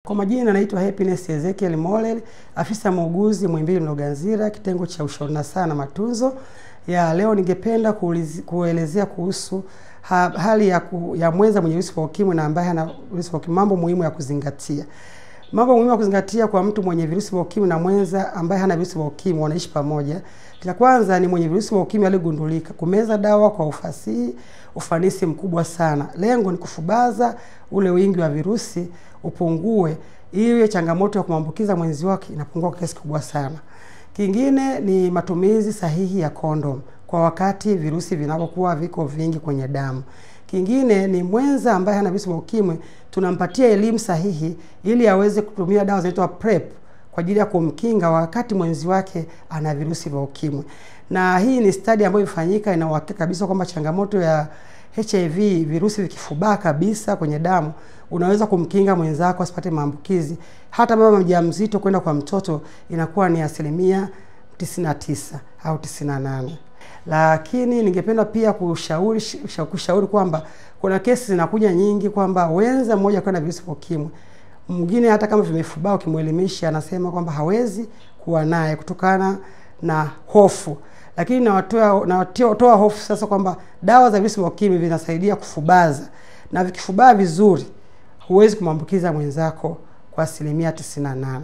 Kwa majina naitwa Happiness Ezekiel Molel, afisa muuguzi Muhimbili Mloganzila, kitengo cha ushauri nasaha na matunzo. Leo ningependa kuelezea kuhusu hali ya mwenza mwenye virusi vya ukimwi na ambaye hana virusi vya ukimwi, mambo muhimu ya kuzingatia. Mambo muhimu ya kuzingatia kwa mtu mwenye virusi vya ukimwi na mwenza ambaye hana virusi vya ukimwi wanaishi pamoja. La kwanza ni mwenye virusi vya ukimwi aliyegundulika kumeza dawa kwa ufanisi mkubwa sana. Lengo ni kufubaza ule wingi wa virusi upungue, iwe changamoto ya kumambukiza mwenzi wake inapungua kwa kiasi kikubwa sana. Kingine ni matumizi sahihi ya kondom kwa wakati virusi vinapokuwa viko vingi kwenye damu. Kingine ni mwenza ambaye hana virusi vya ukimwi tunampatia elimu sahihi ili aweze kutumia dawa zinaitwa PrEP kwa ajili ya kumkinga wakati mwenzi wake ana virusi vya ukimwi. Na hii ni study ambayo imefanyika, ina uhakika kabisa kwamba changamoto ya HIV, virusi vikifubaa kabisa kwenye damu, unaweza kumkinga mwenzako asipate maambukizi. Hata mama mjamzito kwenda kwa mtoto inakuwa ni 99% au 98%. Lakini ningependa pia kushauri kwamba kuna kesi zinakuja nyingi kwamba wenza mmoja kwa na virusi vya ukimwi, mwingine hata kama vimefubaa ukimuelimisha anasema kwamba hawezi kuwa naye kutokana na hofu. Lakini nawatoa hofu sasa kwamba dawa za virusi vya ukimwi vinasaidia kufubaza, na vikifubaa vizuri huwezi kumambukiza mwenzako kwa 98%.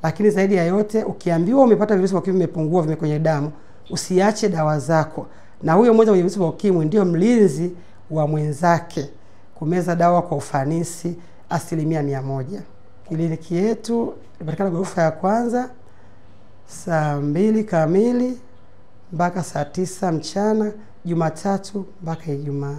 Lakini zaidi ya yote, ukiambiwa umepata virusi vya ukimwi vimepungua kwenye damu, usiache dawa zako. Na huyo mwenza mwenye virusi vya ukimwi ndio mlinzi wa mwenzake, kumeza dawa kwa ufanisi 100%. Kliniki yetu inapatikana ghorofa ya kwanza saa 2 kamili mpaka saa 9 mchana, Jumatatu mpaka Ijumaa.